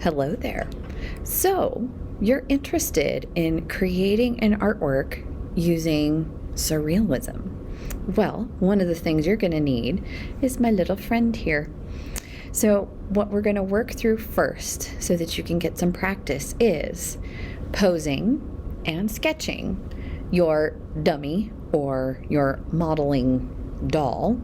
Hello there. So, you're interested in creating an artwork using surrealism. Well, one of the things you're going to need is my little friend here. So, what we're going to work through first so that you can get some practice is posing and sketching your dummy or your modeling doll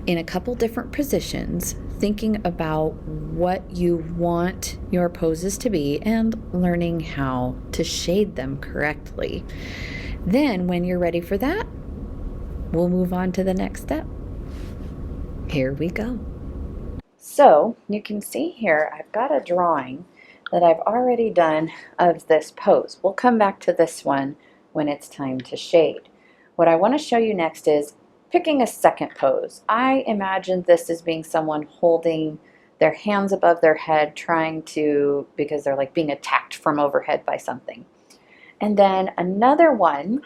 in a couple different positions, thinking about what you want your poses to be and learning how to shade them correctly. Then, when you're ready for that, we'll move on to the next step. Here we go. So, you can see here I've got a drawing that I've already done of this pose. We'll come back to this one when it's time to shade. What I want to show you next is picking a second pose. I imagine this as being someone holding their hands above their head, trying to, because they're like being attacked from overhead by something. And then another one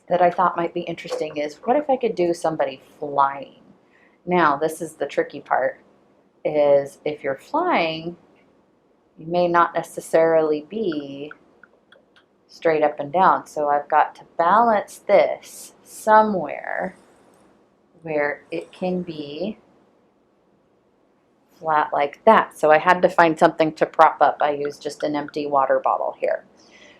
that I thought might be interesting is, what if I could do somebody flying? Now, this is the tricky part, is if you're flying, you may not necessarily be straight up and down. So I've got to balance this somewhere where it can be flat like that. So I had to find something to prop up. I used just an empty water bottle here.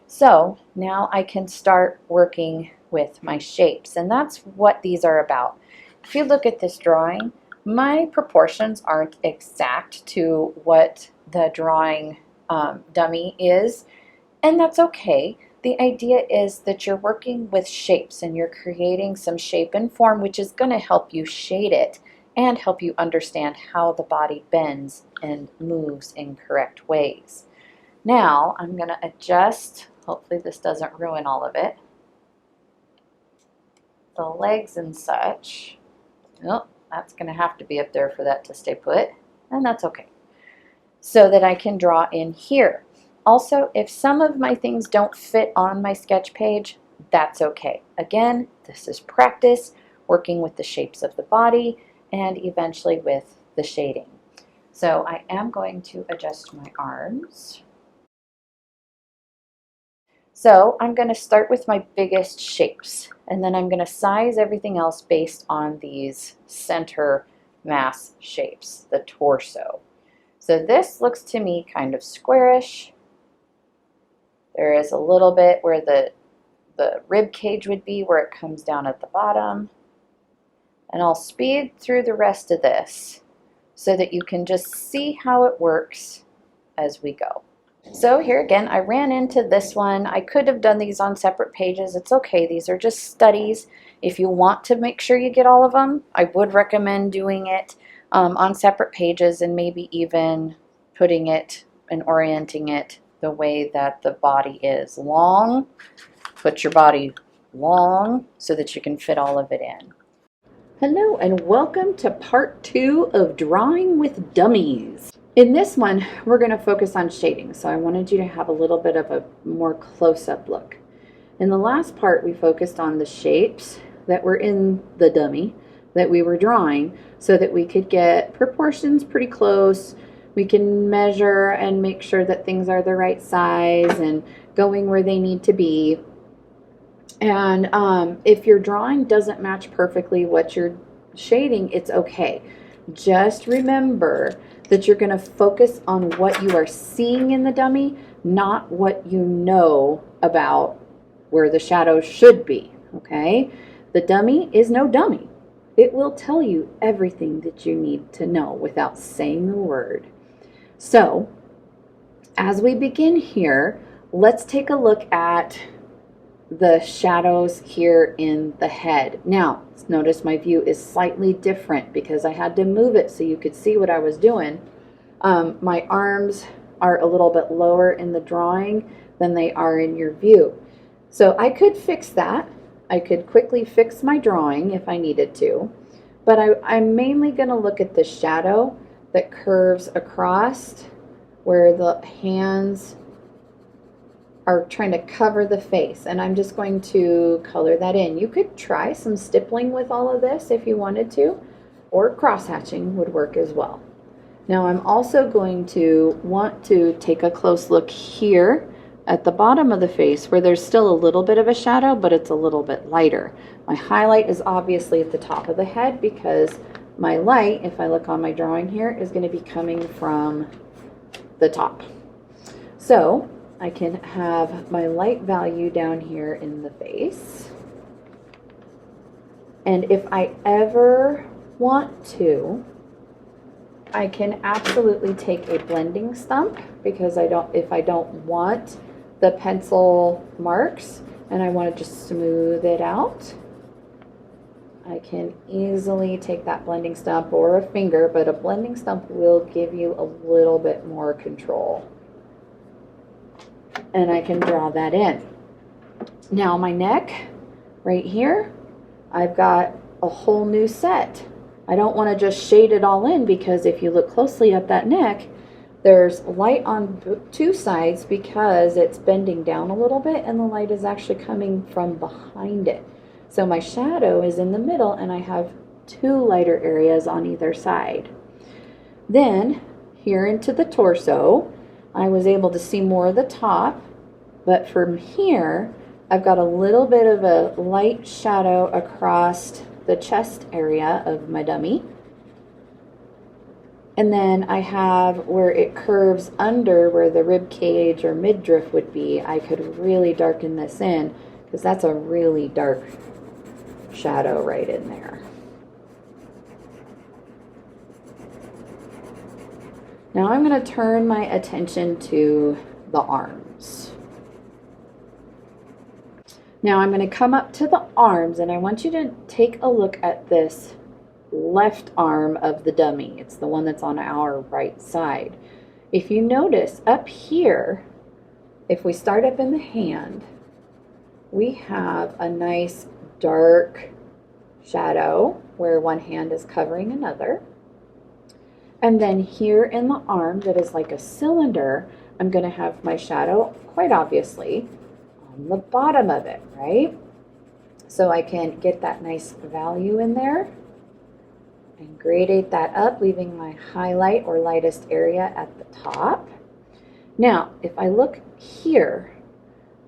So now I can start working with my shapes, and that's what these are about. If you look at this drawing, my proportions aren't exact to what the drawing dummy is, and that's okay. The idea is that you're working with shapes and you're creating some shape and form, which is going to help you shade it and help you understand how the body bends and moves in correct ways. Now I'm going to adjust, hopefully this doesn't ruin all of it, the legs and such. Oh, that's going to have to be up there for that to stay put, and that's okay. So that I can draw in here. Also, if some of my things don't fit on my sketch page, that's okay. Again, this is practice, working with the shapes of the body and eventually with the shading. So I am going to adjust my arms. So I'm going to start with my biggest shapes, and then I'm going to size everything else based on these center mass shapes, the torso. So this looks to me kind of squarish. There is a little bit where the rib cage would be, where it comes down at the bottom. And I'll speed through the rest of this so that you can just see how it works as we go. So here again, I ran into this one. I could have done these on separate pages. It's okay. These are just studies. If you want to make sure you get all of them, I would recommend doing it on separate pages and maybe even putting it and orienting it the way that the body is long. Put your body long so that you can fit all of it in. Hello and welcome to part 2 of Drawing with Dummies. In this one, we're going to focus on shading, so I wanted you to have a little bit of a more close-up look. In the last part, we focused on the shapes that were in the dummy that we were drawing so that we could get proportions pretty close. We can measure and make sure that things are the right size and going where they need to be. And if your drawing doesn't match perfectly what you're shading, it's okay. Just remember that you're going to focus on what you are seeing in the dummy, not what you know about where the shadows should be, okay? The dummy is no dummy. It will tell you everything that you need to know without saying a word. So, as we begin here, let's take a look at the shadows here in the head. Now, notice my view is slightly different because I had to move it so you could see what I was doing. My arms are a little bit lower in the drawing than they are in your view. So I could fix that. I could quickly fix my drawing if I needed to, but I'm mainly going to look at the shadow that curves across where the hands are trying to cover the face, and I'm just going to color that in. You could try some stippling with all of this if you wanted to, or cross hatching would work as well. Now I'm also going to want to take a close look here at the bottom of the face where there's still a little bit of a shadow, but it's a little bit lighter. My highlight is obviously at the top of the head because my light, if I look on my drawing here, is going to be coming from the top. So I can have my light value down here in the face. And if I ever want to, I can absolutely take a blending stump because if I don't want the pencil marks and I want to just smooth it out, I can easily take that blending stump or a finger, but a blending stump will give you a little bit more control. And I can draw that in. Now my neck, right here, I've got a whole new set. I don't want to just shade it all in because if you look closely at that neck, there's light on two sides because it's bending down a little bit and the light is actually coming from behind it. So my shadow is in the middle and I have two lighter areas on either side. Then here into the torso, I was able to see more of the top, but from here, I've got a little bit of a light shadow across the chest area of my dummy. And then I have where it curves under where the rib cage or midriff would be. I could really darken this in because that's a really dark shadow right in there. Now I'm going to turn my attention to the arms. Now I'm going to come up to the arms and I want you to take a look at this left arm of the dummy. It's the one that's on our right side. If you notice up here, if we start up in the hand, we have a nice dark shadow where one hand is covering another. And then here in the arm that is like a cylinder, I'm going to have my shadow, quite obviously, on the bottom of it, right? So I can get that nice value in there and gradate that up, leaving my highlight or lightest area at the top. Now, if I look here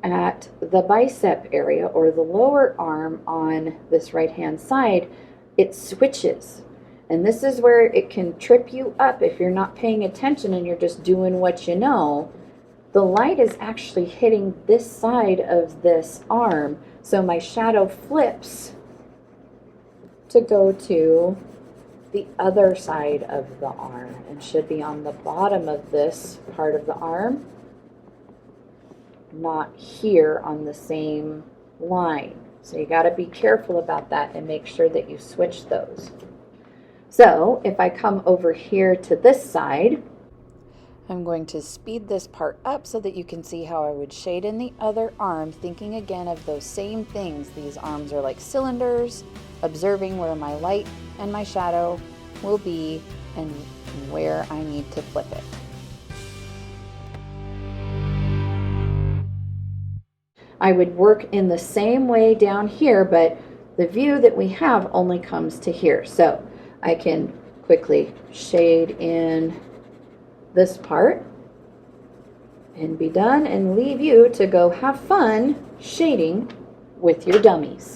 at the bicep area or the lower arm on this right-hand side, it switches. And this is where it can trip you up if you're not paying attention and you're just doing what you know. The light is actually hitting this side of this arm, so my shadow flips to go to the other side of the arm and should be on the bottom of this part of the arm, not here on the same line. So you got to be careful about that and make sure that you switch those. So if I come over here to this side, I'm going to speed this part up so that you can see how I would shade in the other arm, thinking again of those same things. These arms are like cylinders, observing where my light and my shadow will be and where I need to flip it. I would work in the same way down here, but the view that we have only comes to here. So I can quickly shade in this part and be done and leave you to go have fun shading with your dummies.